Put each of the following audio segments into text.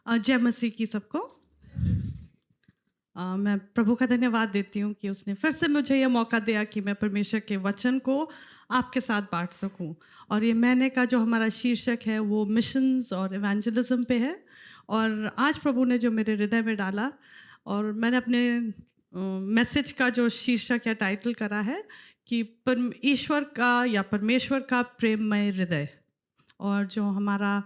जय मसीह की सबको। मैं प्रभु का धन्यवाद देती हूँ कि उसने फिर से मुझे यह मौका दिया कि मैं परमेश्वर के वचन को आपके साथ बांट सकूं। और ये महीने का जो हमारा शीर्षक है वो मिशंस और इवेंजलिज्म पे है। और आज प्रभु ने जो मेरे हृदय में डाला और मैंने अपने मैसेज का जो शीर्षक या टाइटल करा है कि ईश्वर का या परमेश्वर का प्रेममय हृदय। और जो हमारा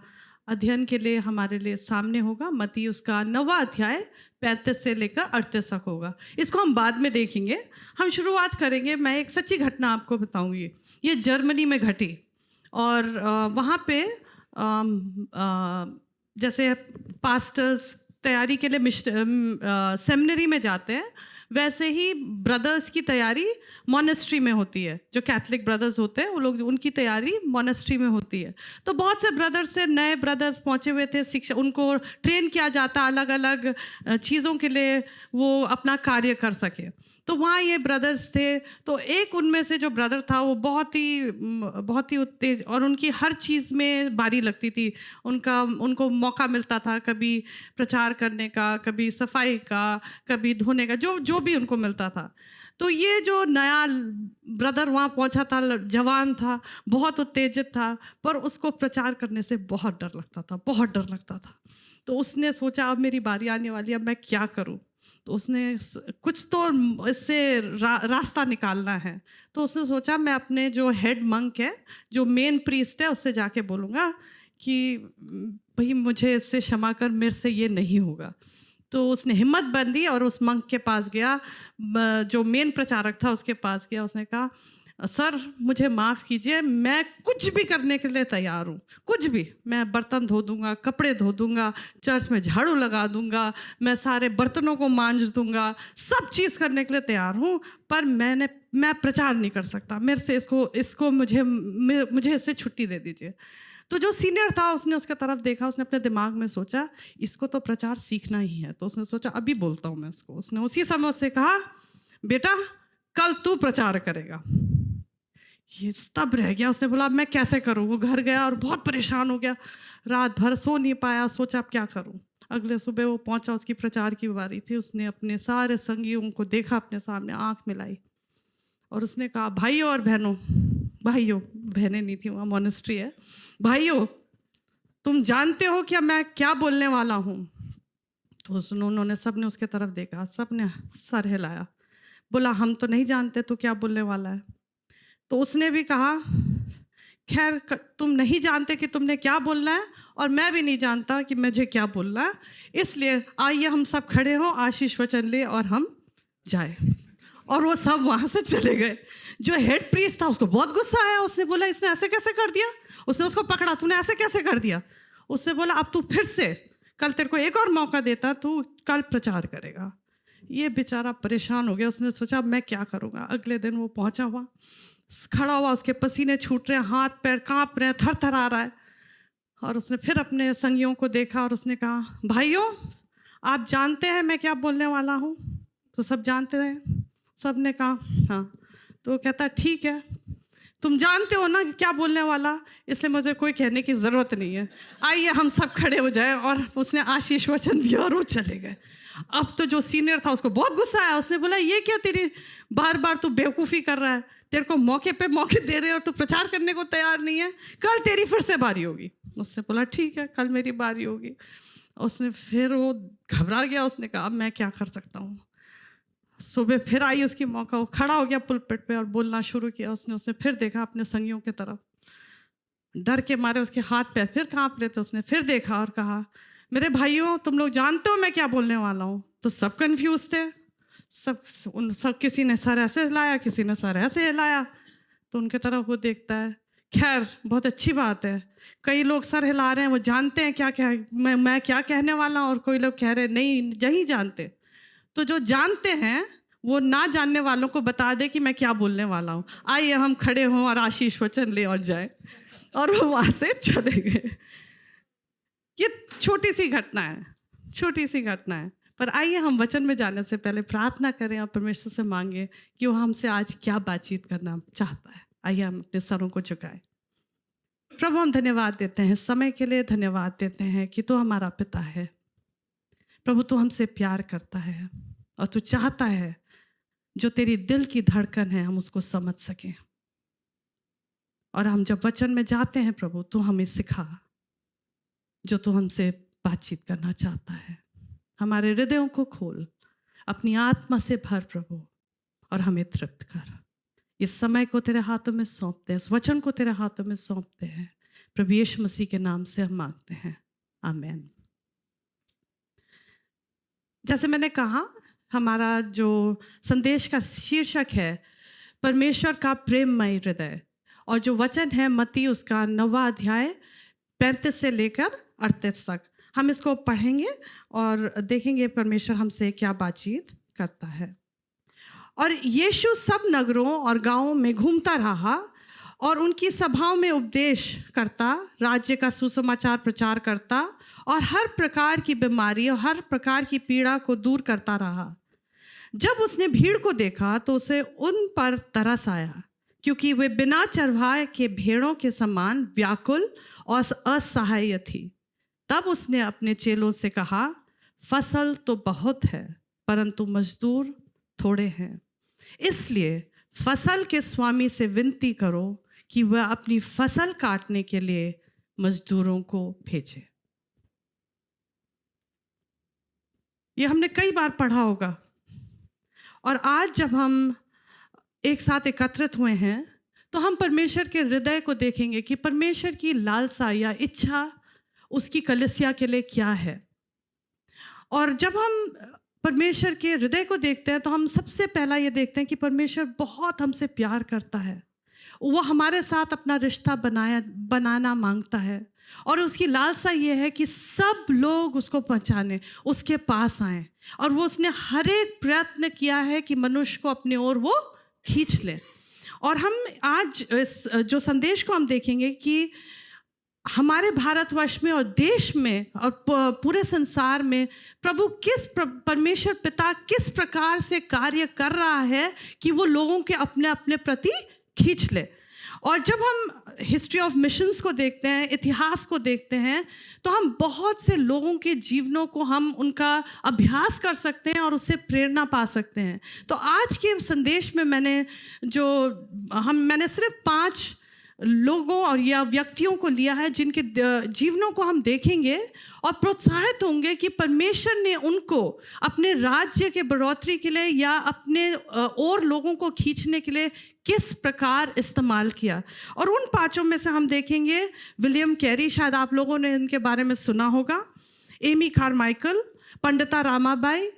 अध्ययन के लिए हमारे लिए सामने होगा मत्ती उसका 9वां अध्याय 35 से लेकर 38 तक होगा। इसको हम बाद में देखेंगे। हम शुरुआत करेंगे, मैं एक सच्ची घटना आपको बताऊंगी। ये जर्मनी में घटी और वहाँ पे जैसे पास्टर्स तैयारी के लिए सेमिनरी में जाते हैं, वैसे ही ब्रदर्स की तैयारी मोनेस्ट्री में होती है। जो कैथलिक ब्रदर्स होते हैं वो लोग, उनकी तैयारी मोनेस्ट्री में होती है। तो बहुत से ब्रदर्स से नए ब्रदर्स पहुंचे हुए थे, शिक्षा उनको ट्रेन किया जाता अलग अलग चीज़ों के लिए वो अपना कार्य कर सके। तो वहाँ ये ब्रदर्स थे। तो एक उनमें से जो ब्रदर था वो बहुत ही उत्तेज और उनकी हर चीज़ में बारी लगती थी। उनको मौका मिलता था कभी प्रचार करने का, कभी सफाई का, कभी धोने का, जो भी उनको मिलता था। तो ये जो नया ब्रदर वहाँ पहुँचा था, जवान था, बहुत उत्तेजित था, पर उसको प्रचार करने से बहुत डर लगता था, बहुत डर लगता था। तो उसने सोचा अब मेरी बारी आने वाली है, अब मैं क्या करूँ। तो उसने कुछ तो इससे रास्ता निकालना है। तो उसने सोचा मैं अपने जो हेड मंक है, जो मेन प्रीस्ट है, उससे जाके बोलूँगा कि भाई मुझे इससे क्षमा कर, मेरे से ये नहीं होगा। तो उसने हिम्मत बांधी और उस मंक के पास गया, जो मेन प्रचारक था उसके पास गया। उसने कहा सर मुझे माफ़ कीजिए, मैं कुछ भी करने के लिए तैयार हूँ, कुछ भी। मैं बर्तन धो दूँगा, कपड़े धो दूँगा, चर्च में झाड़ू लगा दूँगा, मैं सारे बर्तनों को मांज दूँगा, सब चीज़ करने के लिए तैयार हूँ, पर मैं प्रचार नहीं कर सकता। मेरे से इसको मुझे इससे छुट्टी दे दीजिए। तो जो सीनियर था उसने उसके तरफ देखा, उसने अपने दिमाग में सोचा इसको तो प्रचार सीखना ही है। तो उसने सोचा अभी बोलता हूँ मैं इसको। उसने उसी समय उससे कहा बेटा कल तू प्रचार करेगा। ये तब रह गया। उसने बोला अब मैं कैसे करूँ। वो घर गया और बहुत परेशान हो गया, रात भर सो नहीं पाया, सोचा अब क्या करूँ। अगले सुबह वो पहुंचा, उसकी प्रचार की बारी थी। उसने अपने सारे संगियों को देखा अपने सामने, आंख मिलाई और उसने कहा भाइयों और बहनों, भाइयों बहनें नहीं थी, वहाँ मोनेस्ट्री है, भाइयों तुम जानते हो क्या मैं क्या बोलने वाला हूँ। तो उन्होंने सबने उसके तरफ देखा, सबने सर हिलाया, बोला हम तो नहीं जानते तू क्या बोलने वाला है। तो उसने भी कहा खैर तुम नहीं जानते कि तुमने क्या बोलना है और मैं भी नहीं जानता कि मुझे क्या बोलना है, इसलिए आइए हम सब खड़े हों, आशीष वचन ले और हम जाए। और वो सब वहाँ से चले गए। जो हेड प्रीस्ट था उसको बहुत गुस्सा आया। उसने बोला इसने ऐसे कैसे कर दिया। उसने उसको पकड़ा, तूने ऐसे कैसे कर दिया। उसने बोला अब तू फिर से, कल तेरे को एक और मौका देता, तू कल प्रचार करेगा। ये बेचारा परेशान हो गया। उसने सोचा अब मैं क्या करूँगा। अगले दिन वो पहुँचा हुआ, खड़ा हुआ, उसके पसीने छूट रहे हैं, हाथ पैर काँप रहे हैं, थर थर आ रहा है। और उसने फिर अपने संगियों को देखा और उसने कहा भाइयों आप जानते हैं मैं क्या बोलने वाला हूँ। तो सब जानते हैं, सब ने कहा हाँ। तो वो कहता ठीक है, तुम जानते हो ना क्या बोलने वाला, इसलिए मुझे कोई कहने की ज़रूरत नहीं है, आइए हम सब खड़े हो जाएं। और उसने आशीष वचन दिया और वो चले गए। अब तो जो सीनियर था उसको बहुत गुस्सा आया। उसने बोला ये क्या तेरी बार बार तू बेवकूफ़ी कर रहा है, तेरे को मौके पे मौके दे रहे हैं और तू प्रचार करने को तैयार नहीं है, कल तेरी फिर से बारी होगी। उसने बोला ठीक है कल मेरी बारी होगी। उसने फिर वो घबरा गया। उसने कहा अब मैं क्या कर सकता हूँ। सुबह फिर आई उसकी मौका, वो खड़ा हो गया पुलपिट पे और बोलना शुरू किया। उसने फिर देखा अपने संगियों की तरफ, डर के मारे उसके हाथ पैर फिर कांप रहे थे। उसने फिर देखा और कहा मेरे भाइयों तुम लोग जानते हो मैं क्या बोलने वाला हूँ। तो सब कंफ्यूज थे, सब किसी ने सर ऐसे हिलाया, किसी ने सर ऐसे हिलाया। तो उनके तरफ वो देखता है, खैर बहुत अच्छी बात है, कई लोग सर हिला रहे हैं, वो जानते हैं क्या मैं क्या कहने वाला हूँ, और कोई लोग कह रहे नहीं नहीं जानते। तो जो जानते हैं वो ना जानने वालों को बता दे कि मैं क्या बोलने वाला हूँ, आइए हम खड़े हों और आशीष वचन ले और जाए। और वो वहाँ से चले गए। ये छोटी सी घटना है, छोटी सी घटना है, पर आइए हम वचन में जाने से पहले प्रार्थना करें और परमेश्वर से मांगे कि वो हमसे आज क्या बातचीत करना चाहता है। आइए हम अपने सरों को झुकाएं। प्रभु हम धन्यवाद देते हैं समय के लिए, धन्यवाद देते हैं कि तू हमारा पिता है। प्रभु तू हमसे प्यार करता है और तू चाहता है जो तेरी दिल की धड़कन है हम उसको समझ सकें। और हम जब वचन में जाते हैं प्रभु तू हमें सिखा जो तू हमसे बातचीत करना चाहता है। हमारे हृदयों को खोल, अपनी आत्मा से भर प्रभु और हमें तृप्त कर। इस समय को तेरे हाथों में सौंपते हैं, इस वचन को तेरे हाथों में सौंपते हैं प्रभु यीशु मसीह के नाम से हम मांगते हैं, आमीन। जैसे मैंने कहा हमारा जो संदेश का शीर्षक है परमेश्वर का प्रेममय हृदय, और जो वचन है मत्ती उसका 9वां अध्याय 35 से लेकर 38 तक। हम इसको पढ़ेंगे और देखेंगे परमेश्वर हमसे क्या बातचीत करता है। और यीशु सब नगरों और गांवों में घूमता रहा और उनकी सभाओं में उपदेश करता, राज्य का सुसमाचार प्रचार करता और हर प्रकार की बीमारी और हर प्रकार की पीड़ा को दूर करता रहा। जब उसने भीड़ को देखा तो उसे उन पर तरस आया, क्योंकि वे बिना चरवाहे के भेड़ों के समान व्याकुल और असहाय थी। तब उसने अपने चेलों से कहा, फसल तो बहुत है परंतु मजदूर थोड़े हैं, इसलिए फसल के स्वामी से विनती करो कि वह अपनी फसल काटने के लिए मजदूरों को भेजे। ये हमने कई बार पढ़ा होगा, और आज जब हम एक साथ एकत्रित हुए हैं तो हम परमेश्वर के हृदय को देखेंगे कि परमेश्वर की लालसा या इच्छा उसकी कलीसिया के लिए क्या है। और जब हम परमेश्वर के हृदय को देखते हैं तो हम सबसे पहला ये देखते हैं कि परमेश्वर बहुत हमसे प्यार करता है, वो हमारे साथ अपना रिश्ता बनाना मांगता है, और उसकी लालसा ये है कि सब लोग उसको पहचाने, उसके पास आएं। और वो उसने हर एक प्रयत्न किया है कि मनुष्य को अपनी ओर वो खींच ले। और हम आज इस जो संदेश को हम देखेंगे कि हमारे भारतवर्ष में और देश में और पूरे संसार में प्रभु परमेश्वर पिता किस प्रकार से कार्य कर रहा है कि वो लोगों के अपने अपने प्रति खींच ले। और जब हम हिस्ट्री ऑफ मिशंस को देखते हैं, इतिहास को देखते हैं, तो हम बहुत से लोगों के जीवनों को हम उनका अभ्यास कर सकते हैं और उससे प्रेरणा पा सकते हैं। तो आज के संदेश में मैंने सिर्फ 5 लोगों और या व्यक्तियों को लिया है जिनके जीवनों को हम देखेंगे और प्रोत्साहित होंगे कि परमेश्वर ने उनको अपने राज्य के बढ़ोतरी के लिए या अपने और लोगों को खींचने के लिए किस प्रकार इस्तेमाल किया। और उन 5 में से हम देखेंगे विलियम कैरी, शायद आप लोगों ने इनके बारे में सुना होगा, एमी कार्माइकल, पंडिता रामाबाई,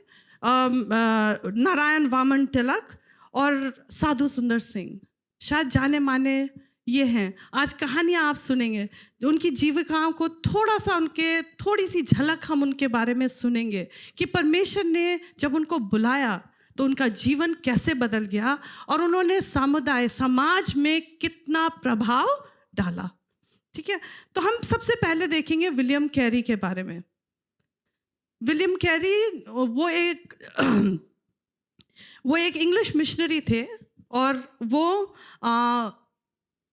नारायण वामन तिलक और साधु सुंदर सिंह। शायद जाने माने ये हैं। आज कहानियाँ आप सुनेंगे, उनकी जीविकाओं को थोड़ी सी झलक हम उनके बारे में सुनेंगे कि परमेश्वर ने जब उनको बुलाया तो उनका जीवन कैसे बदल गया और उन्होंने समाज में कितना प्रभाव डाला। ठीक है, तो हम सबसे पहले देखेंगे विलियम कैरी के बारे में। विलियम कैरी वो एक इंग्लिश मिशनरी थे और वो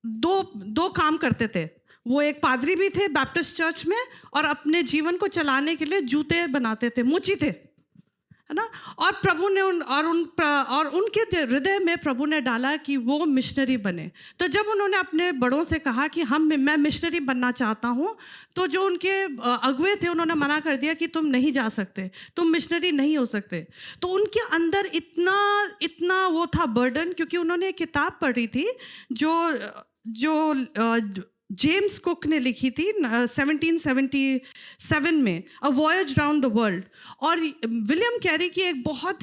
दो काम करते थे। वो एक पादरी भी थे बैप्टिस्ट चर्च में और अपने जीवन को चलाने के लिए जूते बनाते थे, मुची थे, है ना। और प्रभु ने उनके हृदय में प्रभु ने डाला कि वो मिशनरी बने। तो जब उन्होंने अपने बड़ों से कहा कि मैं मिशनरी बनना चाहता हूँ, तो जो उनके अगुए थे उन्होंने मना कर दिया कि तुम नहीं जा सकते, तुम मिशनरी नहीं हो सकते। तो उनके अंदर इतना वो था बर्डन, क्योंकि उन्होंने एक किताब पढ़ी थी जो जेम्स कुक ने लिखी थी 1777 में, अ वॉयज राउंड द वर्ल्ड। और विलियम कैरी की एक बहुत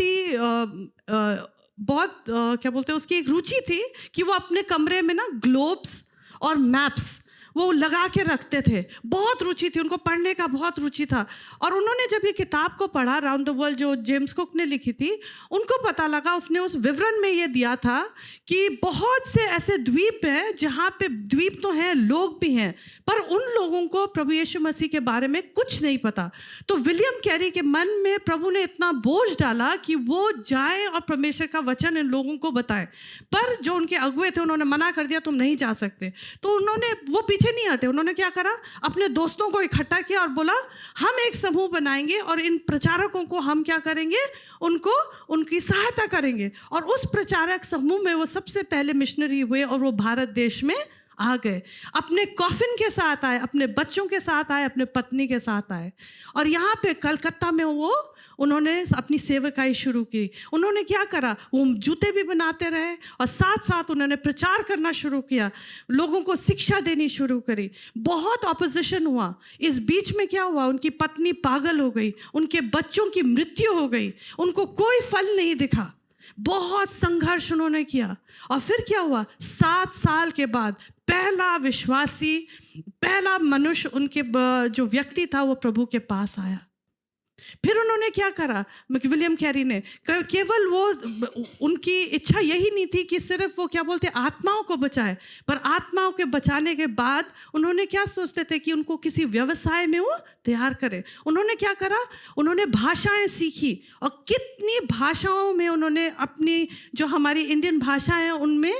क्या बोलते हैं, उसकी एक रुचि थी कि वो अपने कमरे में ना ग्लोब्स और मैप्स वो लगा के रखते थे। बहुत रुचि थी उनको, पढ़ने का बहुत रुचि था। और उन्होंने जब ये किताब को पढ़ा राउंड द वर्ल्ड जो जेम्स कुक ने लिखी थी, उनको पता लगा, उसने उस विवरण में ये दिया था कि बहुत से ऐसे द्वीप हैं जहाँ पे द्वीप तो हैं, लोग भी हैं, पर उन लोगों को प्रभु यीशु मसीह के बारे में कुछ नहीं पता। तो विलियम कैरी के मन में प्रभु ने इतना बोझ डाला कि वो जाए और परमेश्वर का वचन इन लोगों को बताए। पर जो उनके अगुए थे उन्होंने मना कर दिया, तुम नहीं जा सकते। तो उन्होंने वो पीछे नहीं हटे। उन्होंने क्या करा, अपने दोस्तों को इकट्ठा किया और बोला हम एक समूह बनाएंगे और इन प्रचारकों को हम क्या करेंगे, उनको उनकी सहायता करेंगे। और उस प्रचारक समूह में वो सबसे पहले मिशनरी हुए और वो भारत देश में आ गए। अपने कॉफिन के साथ आए, अपने बच्चों के साथ आए, अपने पत्नी के साथ आए। और यहाँ पे कलकत्ता में उन्होंने अपनी सेवकाई शुरू की। उन्होंने क्या करा, वो जूते भी बनाते रहे और साथ साथ उन्होंने प्रचार करना शुरू किया, लोगों को शिक्षा देनी शुरू करी। बहुत ऑपोजिशन हुआ। इस बीच में क्या हुआ, उनकी पत्नी पागल हो गई, उनके बच्चों की मृत्यु हो गई, उनको कोई फल नहीं दिखा। बहुत संघर्ष उन्होंने किया। और फिर क्या हुआ, 7 साल के बाद पहला विश्वासी, पहला मनुष्य, उनके जो व्यक्ति था वो प्रभु के पास आया। फिर उन्होंने क्या करा, विलियम कैरी ने, केवल वो, उनकी इच्छा यही नहीं थी कि सिर्फ वो क्या बोलते आत्माओं को बचाए, पर आत्माओं के बचाने के बाद उन्होंने क्या सोचते थे कि उनको किसी व्यवसाय में वो तैयार करे। उन्होंने क्या करा, उन्होंने भाषाएं सीखी और कितनी भाषाओं में उन्होंने अपनी जो हमारी इंडियन भाषाएं हैं उनमें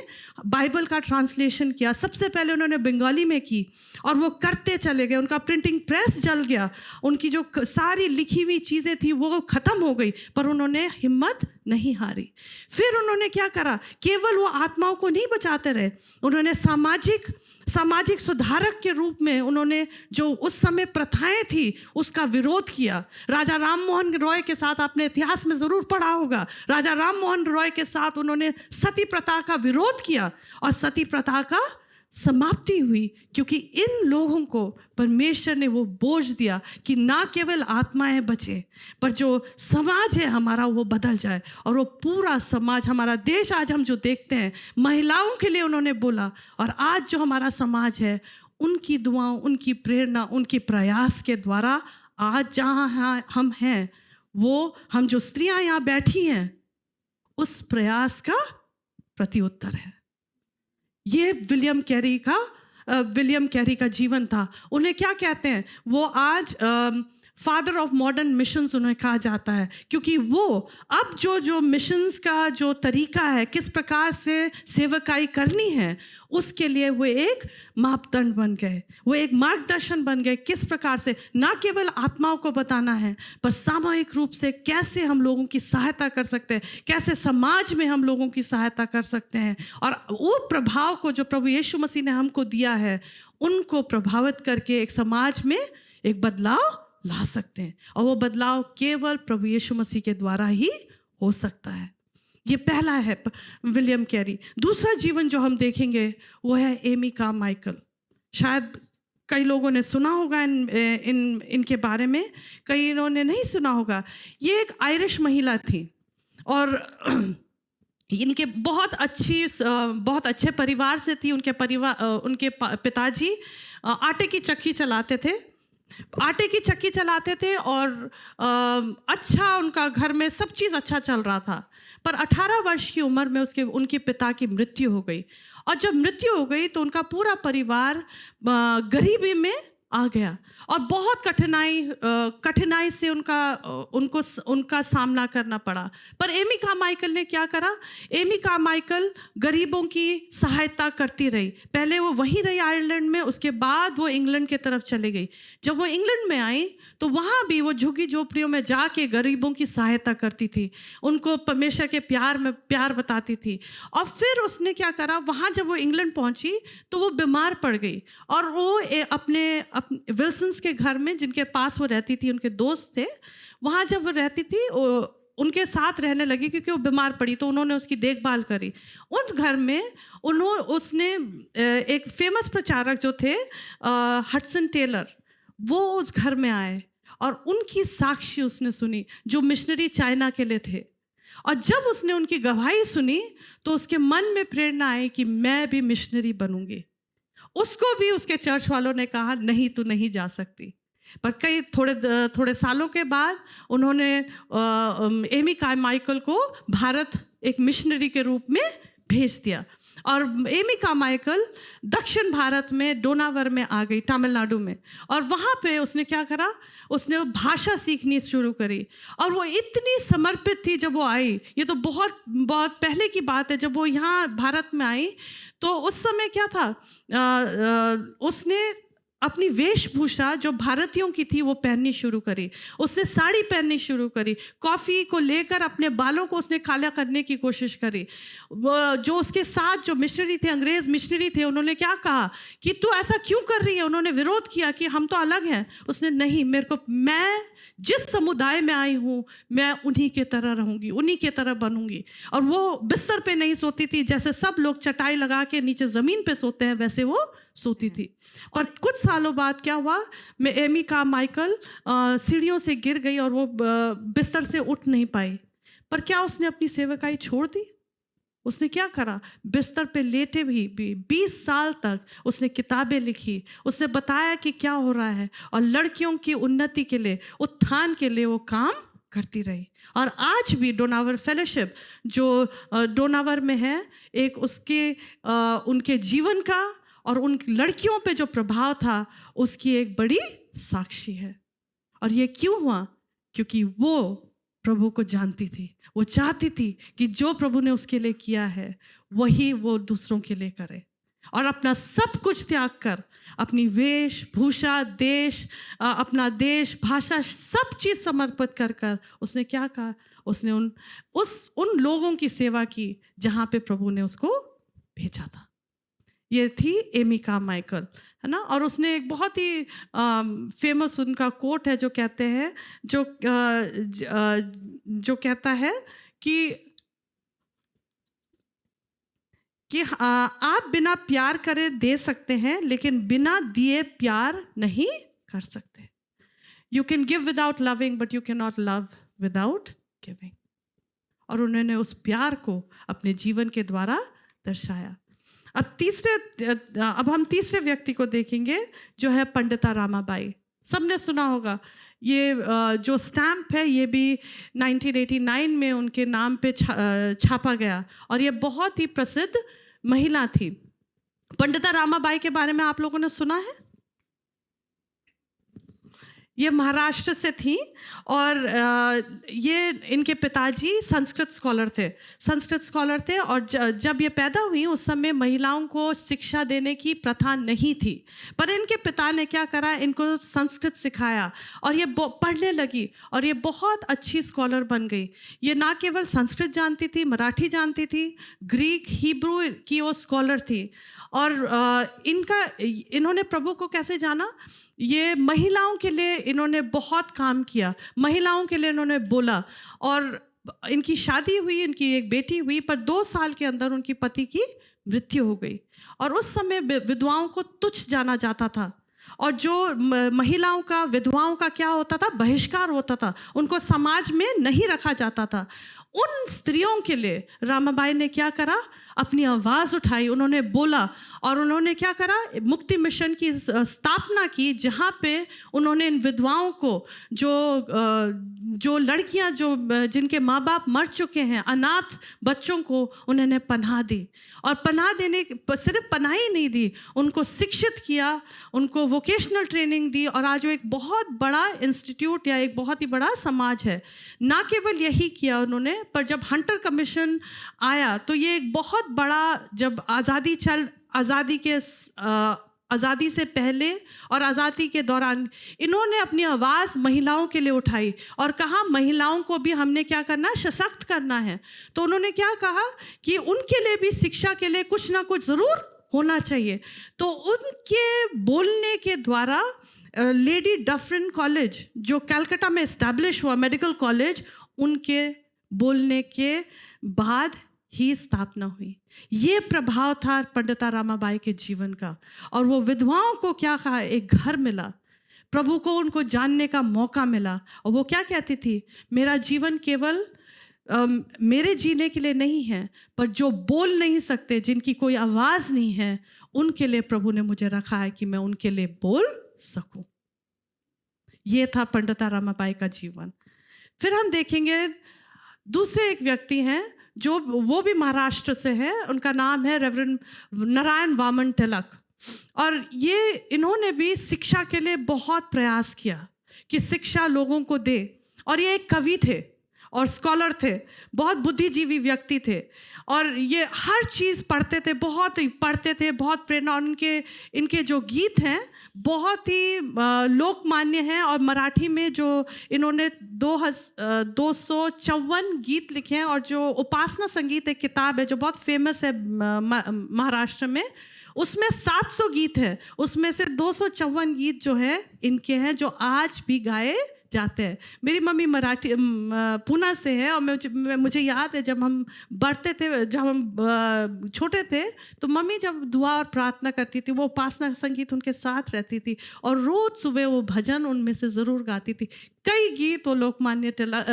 बाइबल का ट्रांसलेशन किया। सबसे पहले उन्होंने बंगाली में की और वो करते चले गए। उनका प्रिंटिंग प्रेस जल गया, उनकी जो सारी लिखी हुई चीज़ें थी वो ख़त्म हो गई, पर उन्होंने हिम्मत नहीं हारी। फिर उन्होंने क्या करा, केवल वो आत्माओं को नहीं बचाते रहे, उन्होंने सामाजिक सुधारक के रूप में उन्होंने जो उस समय प्रथाएं थी उसका विरोध किया। राजा राम मोहन रॉय के साथ, आपने इतिहास में ज़रूर पढ़ा होगा, राजा राम मोहन रॉय के साथ उन्होंने सती प्रथा का विरोध किया और सती प्रथा का समाप्ति हुई, क्योंकि इन लोगों को परमेश्वर ने वो बोझ दिया कि ना केवल आत्माएं बचे, पर जो समाज है हमारा वो बदल जाए। और वो पूरा समाज, हमारा देश आज हम जो देखते हैं, महिलाओं के लिए उन्होंने बोला। और आज जो हमारा समाज है, उनकी दुआओं, उनकी प्रेरणा, उनके प्रयास के द्वारा आज जहाँ हम हैं, वो हम जो स्त्रियां यहाँ बैठी हैं, उस प्रयास का प्रत्युत्तर है। ये विलियम कैरी का जीवन था। उन्हें क्या कहते हैं, वो आज फादर ऑफ मॉडर्न मिशंस उन्हें कहा जाता है, क्योंकि वो अब जो मिशंस का जो तरीका है, किस प्रकार से सेवकाई करनी है, उसके लिए वो एक मापदंड बन गए, वो एक मार्गदर्शन बन गए। किस प्रकार से ना केवल आत्माओं को बताना है, पर सामूहिक रूप से कैसे हम लोगों की सहायता कर सकते हैं, कैसे समाज में हम लोगों की सहायता कर सकते हैं, और वो प्रभाव को जो प्रभु यीशु मसीह ने हमको दिया है, उनको प्रभावित करके एक समाज में एक बदलाव ला सकते हैं। और वो बदलाव केवल प्रभु यीशु मसीह के द्वारा ही हो सकता है। ये पहला है विलियम कैरी। दूसरा जीवन जो हम देखेंगे वो है एमी कार्माइकल। शायद कई लोगों ने सुना होगा इनके बारे में, कई इन्होंने नहीं सुना होगा। ये एक आयरिश महिला थी और इनके बहुत अच्छे परिवार से थी। उनके पिताजी आटे की चक्की चलाते थे और अच्छा, उनका घर में सब चीज़ अच्छा चल रहा था। पर 18 वर्ष की उम्र में उनके पिता की मृत्यु हो गई। और जब मृत्यु हो गई तो उनका पूरा परिवार गरीबी में आ गया और बहुत कठिनाई से उनका सामना करना पड़ा। पर एमी कार्माइकल ने क्या करा, एमी कार्माइकल गरीबों की सहायता करती रही। पहले वो वहीं रही आयरलैंड में, उसके बाद वो इंग्लैंड की तरफ चली गई। जब वो इंग्लैंड में आई तो वहाँ भी वो झुग्गी झोपड़ियों में जाके गरीबों की सहायता करती थी, उनको परमेश्वर के प्यार बताती थी। और फिर उसने क्या करा, वहाँ जब वो इंग्लैंड पहुँची तो वो बीमार पड़ गई और वो अपने विल्सन्स के घर में, जिनके पास वो रहती थी, उनके दोस्त थे, वहाँ जब वो रहती थी उनके साथ रहने लगी, क्योंकि वो बीमार पड़ी तो उन्होंने उसकी देखभाल करी। उन घर में उसने एक फेमस प्रचारक जो थे हडसन टेलर, वो उस घर में आए और उनकी साक्षी उसने सुनी, जो मिशनरी चाइना के लिए थे। और जब उसने उनकी गवाही सुनी तो उसके मन में प्रेरणा आई कि मैं भी मिशनरी बनूंगी। उसको भी उसके चर्च वालों ने कहा नहीं, तू नहीं जा सकती। पर थोड़े सालों के बाद उन्होंने एमी कार्माइकल को भारत एक मिशनरी के रूप में भेज दिया। और एमी कार्माइकल दक्षिण भारत में डोनावर में आ गई, तमिलनाडु में, और वहाँ पे उसने क्या करा, उसने भाषा सीखनी शुरू करी। और वो इतनी समर्पित थी जब वो आई, ये तो बहुत बहुत पहले की बात है, जब वो यहाँ भारत में आई तो उस समय क्या था, उसने अपनी वेशभूषा जो भारतीयों की थी वो पहननी शुरू करी। उसने साड़ी पहननी शुरू करी, कॉफ़ी को लेकर अपने बालों को उसने काला करने की कोशिश करी। जो उसके साथ जो मिशनरी थे, अंग्रेज़ मिशनरी थे, उन्होंने क्या कहा कि तू ऐसा क्यों कर रही है, उन्होंने विरोध किया कि हम तो अलग हैं। उसने नहीं, मेरे को, मैं जिस समुदाय में आई हूँ मैं उन्हीं के तरह रहूँगी, उन्हीं के तरह बनूँगी। और वो बिस्तर पे नहीं सोती थी, जैसे सब लोग चटाई लगा के नीचे ज़मीन पे सोते हैं वैसे वो सोती थी। और कुछ सालों बाद क्या हुआ, मैं एमी कार्माइकल सीढ़ियों से गिर गई और वो बिस्तर से उठ नहीं पाई। पर क्या उसने अपनी सेवकाई छोड़ दी? उसने क्या करा, बिस्तर पे लेटे भी 20 साल तक उसने किताबें लिखी, उसने बताया कि क्या हो रहा है, और लड़कियों की उन्नति के लिए, उत्थान के लिए वो काम करती रही। और आज भी डोनावर फेलोशिप जो डोनावर में है, एक उसके उनके जीवन का और उन लड़कियों पे जो प्रभाव था उसकी एक बड़ी साक्षी है। और ये क्यों हुआ? क्योंकि वो प्रभु को जानती थी, वो चाहती थी कि जो प्रभु ने उसके लिए किया है वही वो दूसरों के लिए करे, और अपना सब कुछ त्याग कर, अपनी वेशभूषा, अपना देश, भाषा, सब चीज़ समर्पित कर कर उसने क्या कहा, उसने उन लोगों की सेवा की जहाँ पे प्रभु ने उसको भेजा था। ये थी एमी कार्माइकल, है ना। और उसने एक बहुत ही फेमस उनका कोट है जो कहते हैं, जो कहता है कि आप बिना प्यार करे दे सकते हैं, लेकिन बिना दिए प्यार नहीं कर सकते। You can give without loving, but you can not love without giving. और उन्होंने उस प्यार को अपने जीवन के द्वारा दर्शाया। अब हम तीसरे व्यक्ति को देखेंगे जो है पंडिता रामाबाई। सबने सुना होगा, ये जो स्टैम्प है ये भी 1989 में उनके नाम पे छापा गया, और ये बहुत ही प्रसिद्ध महिला थी। पंडिता रामाबाई के बारे में आप लोगों ने सुना है? ये महाराष्ट्र से थी, और ये इनके पिताजी संस्कृत स्कॉलर थे। और जब ये पैदा हुई उस समय महिलाओं को शिक्षा देने की प्रथा नहीं थी, पर इनके पिता ने क्या करा, इनको संस्कृत सिखाया, और ये पढ़ने लगी और ये बहुत अच्छी स्कॉलर बन गई। ये ना केवल संस्कृत जानती थी, मराठी जानती थी, ग्रीक, हिब्रू की वो स्कॉलर थी। और इन्होंने प्रभु को कैसे जाना, ये महिलाओं के लिए इन्होंने बहुत काम किया, महिलाओं के लिए इन्होंने बोला। और इनकी शादी हुई, इनकी एक बेटी हुई, पर 2 साल के अंदर उनकी पति की मृत्यु हो गई। और उस समय विधवाओं को तुच्छ जाना जाता था, और जो महिलाओं का, विधवाओं का क्या होता था, बहिष्कार होता था, उनको समाज में नहीं रखा जाता था। उन स्त्रियों के लिए रामाबाई ने क्या करा, अपनी आवाज़ उठाई, उन्होंने बोला, और उन्होंने क्या करा, मुक्ति मिशन की स्थापना की, जहाँ पे उन्होंने इन विधवाओं को, जो लड़कियां जिनके माँ बाप मर चुके हैं, अनाथ बच्चों को उन्होंने पनाह दी। और पनाह देने, सिर्फ पनाह ही नहीं दी, उनको शिक्षित किया, उनको वोकेशनल ट्रेनिंग दी, और आज वो एक बहुत बड़ा इंस्टीट्यूट या एक बहुत ही बड़ा समाज है। ना केवल यही किया उन्होंने, पर जब हंटर कमीशन आया तो ये एक बहुत बड़ा, जब आज़ादी से पहले और आज़ादी के दौरान इन्होंने अपनी आवाज़ महिलाओं के लिए उठाई और कहा महिलाओं को भी हमने क्या करना है, सशक्त करना है। तो उन्होंने क्या कहा कि उनके लिए भी शिक्षा के लिए कुछ ना कुछ ज़रूर होना चाहिए। तो उनके बोलने के द्वारा लेडी डफरिन कॉलेज जो कलकत्ता में इस्टेब्लिश हुआ, मेडिकल कॉलेज, उनके बोलने के बाद ही स्थापना हुई। ये प्रभाव था पंडिता रामाबाई के जीवन का। और वो विधवाओं को क्या कहा, एक घर मिला, प्रभु को उनको जानने का मौका मिला। और वो क्या कहती थी, मेरा जीवन केवल मेरे जीने के लिए नहीं है, पर जो बोल नहीं सकते, जिनकी कोई आवाज़ नहीं है, उनके लिए प्रभु ने मुझे रखा है कि मैं उनके लिए बोल सकूं। ये था पंडिता रामाबाई का जीवन। फिर हम देखेंगे दूसरे एक व्यक्ति हैं जो वो भी महाराष्ट्र से है, उनका नाम है रेवरेंड नारायण वामन तिलक। और ये इन्होंने भी शिक्षा के लिए बहुत प्रयास किया कि शिक्षा लोगों को दे। और ये एक कवि थे और स्कॉलर थे, बहुत बुद्धिजीवी व्यक्ति थे, और ये हर चीज़ पढ़ते थे, बहुत ही पढ़ते थे, बहुत प्रेरणा। और इनके जो गीत हैं बहुत ही लोकमान्य हैं। और मराठी में जो इन्होंने 254 गीत लिखे हैं, और जो उपासना संगीत एक किताब है जो बहुत फेमस है महाराष्ट्र में, उसमें 700 गीत हैं। उसमें से 254 गीत जो है इनके हैं, जो आज भी गाए जाते हैं। मेरी मम्मी मराठी पूना से है, और मुझे याद है जब हम बढ़ते थे, जब हम छोटे थे, तो मम्मी जब दुआ और प्रार्थना करती थी, वो उपासना संगीत उनके साथ रहती थी, और रोज़ सुबह वो भजन उनमें से ज़रूर गाती थी। कई गीत वो लोकमान्य तिलक,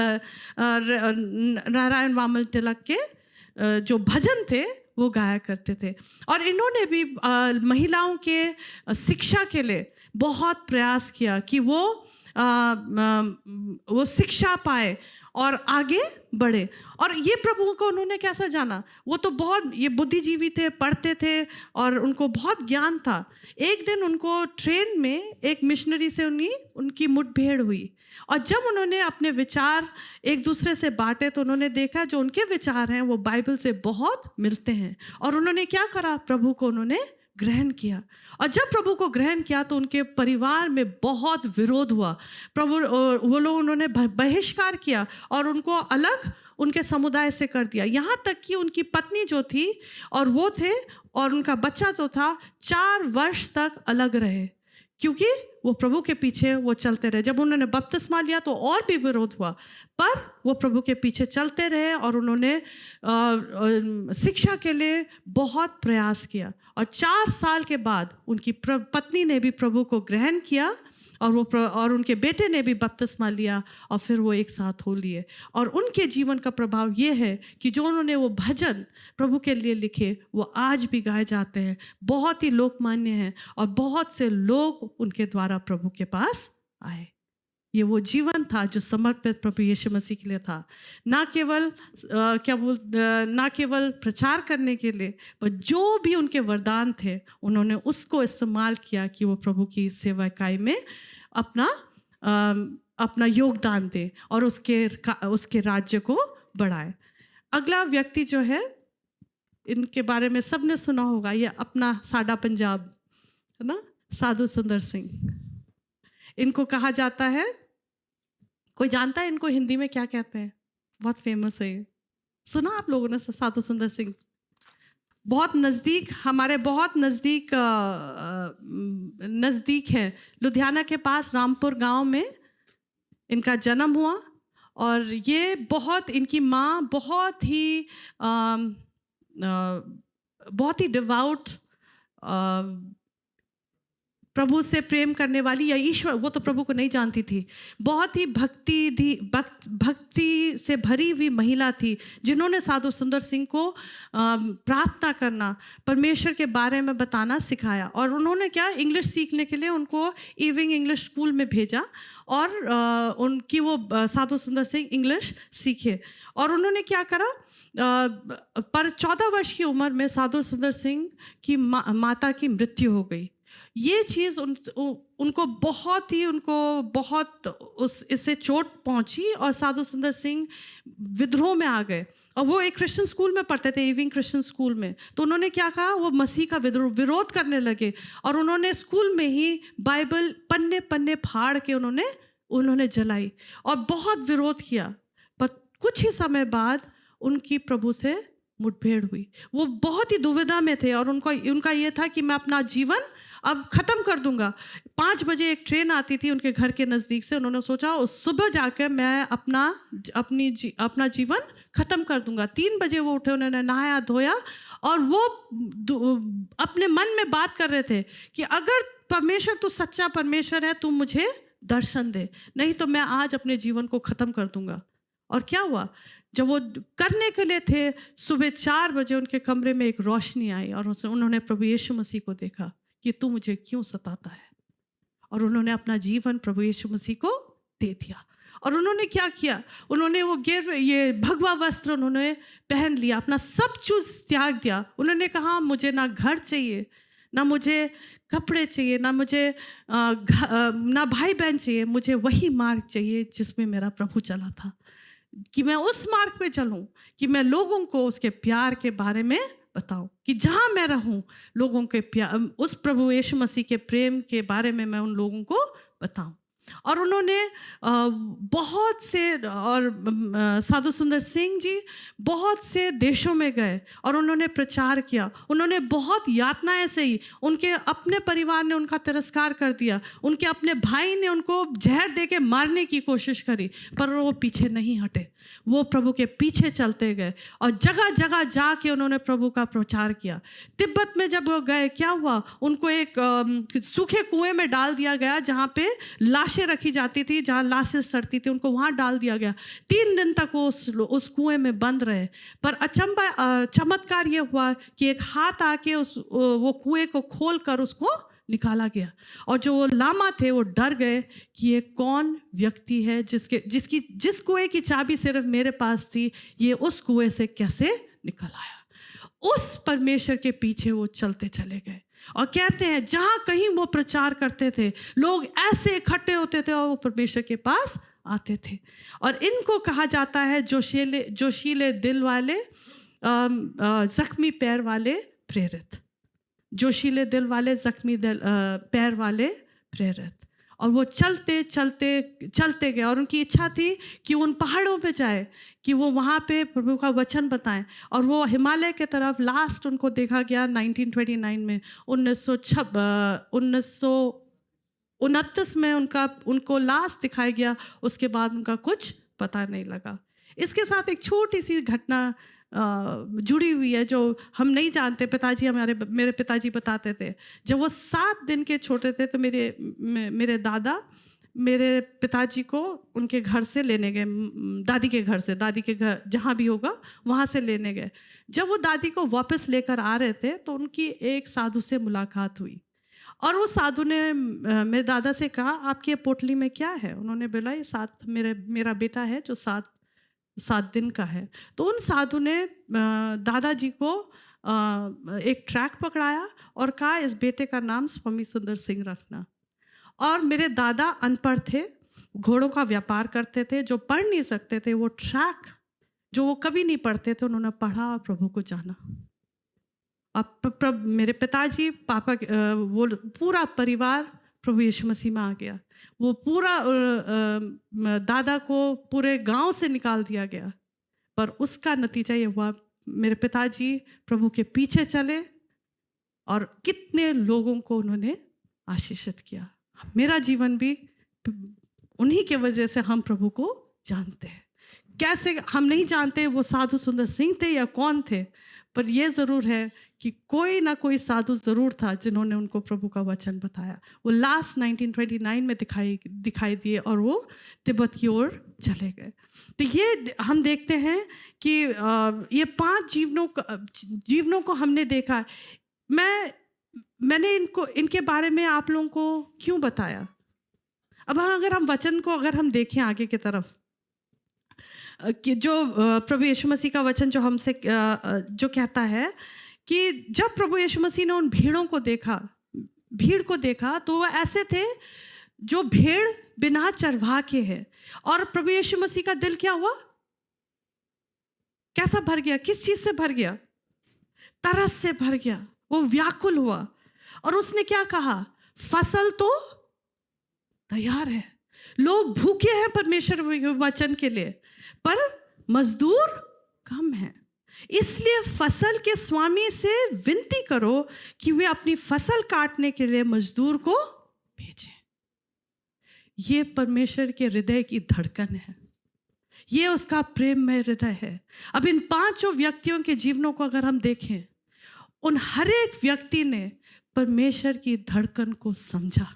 नारायण वामन तिलक के जो भजन थे वो गाया करते थे। और इन्होंने भी महिलाओं के शिक्षा के लिए बहुत प्रयास किया कि वो शिक्षा पाए और आगे बढ़े। और ये प्रभु को उन्होंने कैसा जाना, वो तो बहुत ये बुद्धिजीवी थे, पढ़ते थे, और उनको बहुत ज्ञान था। एक दिन उनको ट्रेन में एक मिशनरी से उनकी मुठभेड़ हुई, और जब उन्होंने अपने विचार एक दूसरे से बांटे तो उन्होंने देखा जो उनके विचार हैं वो बाइबल से बहुत मिलते हैं। और उन्होंने क्या करा, प्रभु को उन्होंने ग्रहण किया। और जब प्रभु को ग्रहण किया तो उनके परिवार में बहुत विरोध हुआ। वो लोग उन्होंने बहिष्कार किया और उनको अलग उनके समुदाय से कर दिया। यहाँ तक कि उनकी पत्नी जो थी और वो थे और उनका बच्चा जो था 4 वर्ष तक अलग रहे, क्योंकि वो प्रभु के पीछे वो चलते रहे। जब उन्होंने बपतिस्मा लिया तो और भी विरोध हुआ, पर वो प्रभु के पीछे चलते रहे और उन्होंने शिक्षा के लिए बहुत प्रयास किया। और 4 साल के बाद उनकी पत्नी ने भी प्रभु को ग्रहण किया, और उनके बेटे ने भी बपतिस्मा लिया, और फिर वो एक साथ हो लिए। और उनके जीवन का प्रभाव ये है कि जो उन्होंने वो भजन प्रभु के लिए लिखे वो आज भी गाए जाते हैं, बहुत ही लोकमान्य हैं, और बहुत से लोग उनके द्वारा प्रभु के पास आए। ये वो जीवन था जो समर्पित प्रभु यीशु मसीह के लिए था, ना केवल प्रचार करने के लिए, पर जो भी उनके वरदान थे उन्होंने उसको इस्तेमाल किया कि वो प्रभु की सेवकाई में अपना योगदान दे और उसके राज्य को बढ़ाए। अगला व्यक्ति जो है, इनके बारे में सबने सुना होगा, ये अपना साडा पंजाब है ना, साधु सुंदर सिंह। इनको कहा जाता है, कोई जानता है इनको हिंदी में क्या कहते हैं? बहुत फेमस है ये, सुना आप लोगों ने साधु सुंदर सिंह? बहुत नज़दीक, हमारे बहुत नज़दीक है, लुधियाना के पास रामपुर गांव में इनका जन्म हुआ। और ये इनकी माँ बहुत ही डिवाउट, प्रभु से प्रेम करने वाली, या ईश्वर, वो तो प्रभु को नहीं जानती थी, बहुत ही भक्ति से भरी हुई महिला थी, जिन्होंने साधु सुंदर सिंह को प्रार्थना करना, परमेश्वर के बारे में बताना सिखाया। और उन्होंने क्या, इंग्लिश सीखने के लिए उनको इवनिंग इंग्लिश स्कूल में भेजा, और उनकी वो साधु सुंदर सिंह इंग्लिश सीखे। और उन्होंने क्या करा, पर 14 वर्ष की उम्र में साधु सुंदर सिंह की माता की मृत्यु हो गई। ये चीज़ उनको बहुत इससे चोट पहुंची, और साधु सुंदर सिंह विद्रोह में आ गए। और वो एक क्रिश्चियन स्कूल में पढ़ते थे, इवनिंग क्रिश्चियन स्कूल में। तो उन्होंने क्या कहा, वो मसीह का विरोध करने लगे, और उन्होंने स्कूल में ही बाइबल पन्ने पन्ने फाड़ के उन्होंने जलाई और बहुत विरोध किया। पर कुछ ही समय बाद उनकी प्रभु से मुठभेड़ हुई। वो बहुत ही दुविधा में थे, और उनका ये था कि मैं अपना जीवन अब ख़त्म कर दूंगा। 5 बजे एक ट्रेन आती थी उनके घर के नज़दीक से। उन्होंने सोचा उस सुबह जाकर मैं अपना जीवन ख़त्म कर दूंगा। 3 बजे वो उठे, उन्होंने नहाया धोया, और वो अपने मन में बात कर रहे थे कि अगर परमेश्वर तू सच्चा परमेश्वर है, तू मुझे दर्शन दे, नहीं तो मैं आज अपने जीवन को ख़त्म कर दूंगा। और क्या हुआ, जब वो करने के लिए थे, सुबह 4 बजे उनके कमरे में एक रोशनी आई, और उन्होंने प्रभु यीशु मसीह को देखा कि तू मुझे क्यों सताता है, और उन्होंने अपना जीवन प्रभु यीशु मसीह को दे दिया। और उन्होंने क्या किया, उन्होंने वो ये भगवा वस्त्र उन्होंने पहन लिया, अपना सब चीज़ त्याग दिया। उन्होंने कहा मुझे ना घर चाहिए, ना मुझे कपड़े चाहिए, ना मुझे ना भाई बहन चाहिए, मुझे वही मार्ग चाहिए जिसमें मेरा प्रभु चला था, कि मैं उस मार्ग पे चलूं, कि मैं लोगों को उसके प्यार के बारे में बताऊं, कि जहां मैं रहूं लोगों के प्यार, उस प्रभु यीशु मसीह के प्रेम के बारे में मैं उन लोगों को बताऊं। और उन्होंने बहुत से, और साधु सुंदर सिंह जी बहुत से देशों में गए और उन्होंने प्रचार किया। उन्होंने बहुत यातनाएं सही, उनके अपने परिवार ने उनका तिरस्कार कर दिया, उनके अपने भाई ने उनको जहर दे के मारने की कोशिश करी, पर वो पीछे नहीं हटे, वो प्रभु के पीछे चलते गए और जगह जगह जाके उन्होंने प्रभु का प्रचार किया। तिब्बत में जब वो गए, क्या हुआ, उनको एक सूखे कुएं में डाल दिया गया, जहाँ पे लाशें रखी जाती थी, जहाँ लाशें सड़ती थी, उनको वहाँ डाल दिया गया। 3 दिन तक वो उस कुएं में बंद रहे। पर चमत्कार ये हुआ कि एक हाथ आके वो कुएं को खोल कर उसको निकाला गया, और जो वो लामा थे वो डर गए कि ये कौन व्यक्ति है जिस कुएं की चाबी सिर्फ मेरे पास थी, ये उस कुएं से कैसे निकल आया। उस परमेश्वर के पीछे वो चलते चले गए, और कहते हैं जहां कहीं वो प्रचार करते थे लोग ऐसे इकट्ठे होते थे और वो परमेश्वर के पास आते थे। और इनको कहा जाता है जोशीले दिल वाले, जख्मी पैर वाले प्रेरित, जोशीले दिल वाले, जख्मी पैर वाले प्रेरित। और वो चलते चलते चलते गए, और उनकी इच्छा थी कि उन पहाड़ों पे जाए, कि वो वहाँ पे प्रभु का वचन बताएं। और वो हिमालय के तरफ लास्ट उनको देखा गया 1929 में, 1929 में उनको लास्ट दिखाया गया। उसके बाद उनका कुछ पता नहीं लगा। इसके साथ एक छोटी सी घटना जुड़ी हुई है जो हम नहीं जानते। मेरे पिताजी बताते थे, जब वो 7 दिन के छोटे थे तो मेरे दादा मेरे पिताजी को उनके घर से लेने गए, दादी के घर जहाँ भी होगा वहाँ से लेने गए। जब वो दादी को वापस लेकर आ रहे थे तो उनकी एक साधु से मुलाकात हुई, और वो साधु ने मेरे दादा से कहा, आपकी ये पोटली में क्या है? उन्होंने बोला, ये मेरा बेटा है जो 7 दिन का है। तो उन साधु ने दादाजी को एक ट्रैक पकड़ाया और कहा, इस बेटे का नाम स्वामी सुंदर सिंह रखना। और मेरे दादा अनपढ़ थे, घोड़ों का व्यापार करते थे, जो पढ़ नहीं सकते थे, वो ट्रैक जो वो कभी नहीं पढ़ते थे उन्होंने पढ़ा और प्रभु को जाना। अब मेरे पिताजी, पापा, वो पूरा परिवार प्रभु यीशु मसीह में आ गया। वो पूरा दादा को पूरे गांव से निकाल दिया गया, पर उसका नतीजा ये हुआ, मेरे पिताजी प्रभु के पीछे चले और कितने लोगों को उन्होंने आशीषित किया। मेरा जीवन भी उन्हीं के वजह से हम प्रभु को जानते हैं। कैसे हम नहीं जानते वो साधु सुंदर सिंह थे या कौन थे, पर यह ज़रूर है कि कोई ना कोई साधु ज़रूर था जिन्होंने उनको प्रभु का वचन बताया। वो लास्ट 1929 में दिखाई दिए और वो तिब्बत की ओर चले गए। तो ये हम देखते हैं कि ये 5 जीवनों को हमने देखा। मैंने इनके बारे में आप लोगों को क्यों बताया? अब अगर हम वचन को देखें आगे की तरफ, कि जो प्रभु यीशु मसीह का वचन जो हमसे जो कहता है कि जब प्रभु यीशु मसीह ने उन भीड़ को देखा तो वो ऐसे थे जो भेड़ बिना चरवाह के है। और प्रभु यीशु मसीह का दिल क्या हुआ? कैसा भर गया? किस चीज से भर गया? तरस से भर गया। वो व्याकुल हुआ और उसने क्या कहा? फसल तो तैयार है, लोग भूखे हैं परमेश्वर वचन के लिए, पर मजदूर कम है। इसलिए फसल के स्वामी से विनती करो कि वे अपनी फसल काटने के लिए मजदूर को भेजें। ये परमेश्वर के हृदय की धड़कन है, ये उसका प्रेममय हृदय है। अब इन 5 व्यक्तियों के जीवनों को अगर हम देखें, उन हर एक व्यक्ति ने परमेश्वर की धड़कन को समझा।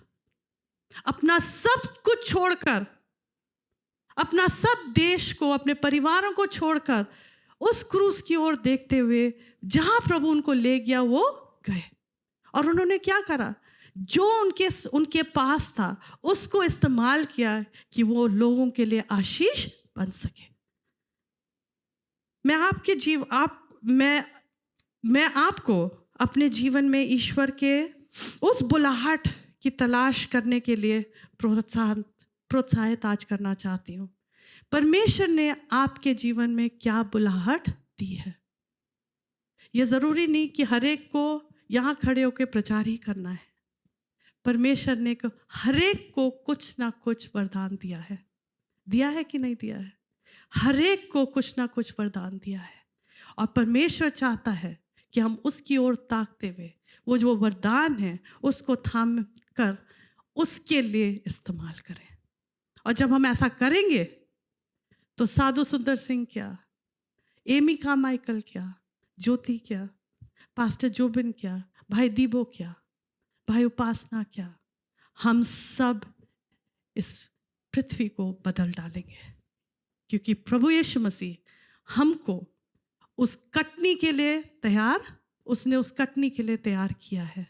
अपना सब कुछ छोड़कर, अपना सब देश को, अपने परिवारों को छोड़कर उस क्रूस की ओर देखते हुए जहां प्रभु उनको ले गया वो गए। और उन्होंने क्या करा? जो उनके पास था उसको इस्तेमाल किया कि वो लोगों के लिए आशीष बन सके। मैं आपको अपने जीवन में ईश्वर के उस बुलाहट की तलाश करने के लिए प्रोत्साहित आज करना चाहती हूँ। परमेश्वर ने आपके जीवन में क्या बुलाहट दी है। यह ज़रूरी नहीं कि हर एक को यहाँ खड़े होकर प्रचार ही करना है। परमेश्वर ने हर एक को कुछ ना कुछ वरदान दिया है कि नहीं दिया है? हर एक को कुछ ना कुछ वरदान दिया है और परमेश्वर चाहता है कि हम उसकी ओर ताकते हुए वो जो वरदान है उसको थाम कर उसके लिए इस्तेमाल करें। और जब हम ऐसा करेंगे तो साधु सुंदर सिंह क्या, एमी कार्माइकल क्या, ज्योति क्या, पास्टर जोबिन क्या, भाई दीबो क्या, भाई उपासना क्या, हम सब इस पृथ्वी को बदल डालेंगे, क्योंकि प्रभु यीशु मसीह हमको उस कटनी के लिए तैयार किया है।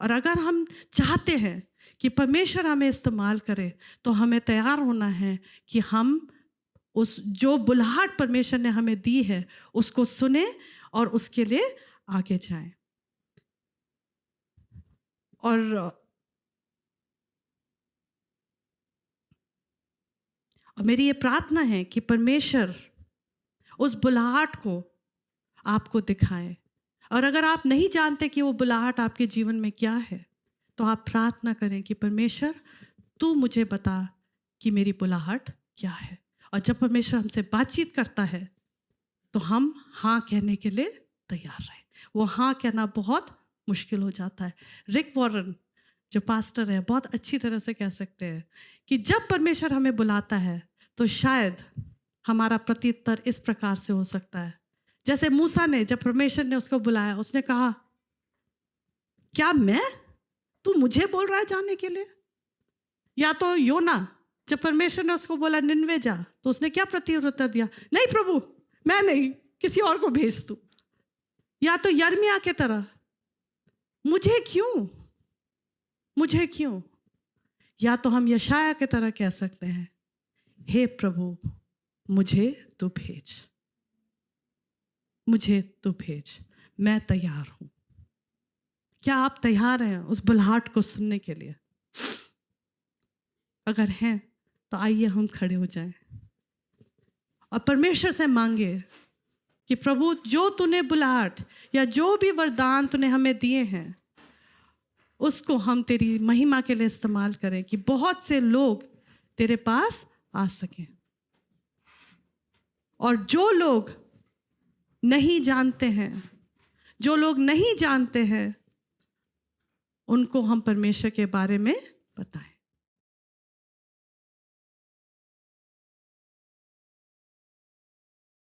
और अगर हम चाहते हैं कि परमेश्वर हमें इस्तेमाल करे तो हमें तैयार होना है कि हम उस जो बुलाहट परमेश्वर ने हमें दी है उसको सुने और उसके लिए आगे जाएं। और मेरी ये प्रार्थना है कि परमेश्वर उस बुलाहट को आपको दिखाए। और अगर आप नहीं जानते कि वो बुलाहट आपके जीवन में क्या है तो आप प्रार्थना करें कि परमेश्वर तू मुझे बता कि मेरी बुलाहट क्या है। और जब परमेश्वर हमसे बातचीत करता है तो हम हाँ कहने के लिए तैयार रहें। वो हाँ कहना बहुत मुश्किल हो जाता है। रिक वॉरेन जो पास्टर है बहुत अच्छी तरह से कह सकते हैं कि जब परमेश्वर हमें बुलाता है तो शायद हमारा प्रत्युत्तर इस प्रकार से हो सकता है, जैसे मूसा ने जब परमेश्वर ने उसको बुलाया उसने कहा क्या तू मुझे बोल रहा है जाने के लिए। या तो योना जब परमेश्वर ने उसको बोला निन्वे जा तो उसने क्या प्रत्युत्तर दिया, नहीं प्रभु मैं नहीं, किसी और को भेज तू। या तो यर्मिया के तरह मुझे क्यों। या तो हम यशाया के तरह कह सकते हैं हे प्रभु मुझे तू भेज, मैं तैयार हूं। क्या आप तैयार हैं उस बुलाहट को सुनने के लिए? अगर हैं तो आइए हम खड़े हो जाएं और परमेश्वर से मांगे कि प्रभु जो तूने बुलाहट या जो भी वरदान तूने हमें दिए हैं उसको हम तेरी महिमा के लिए इस्तेमाल करें कि बहुत से लोग तेरे पास आ सकें। और जो लोग नहीं जानते हैं उनको हम परमेश्वर के बारे में बताएं।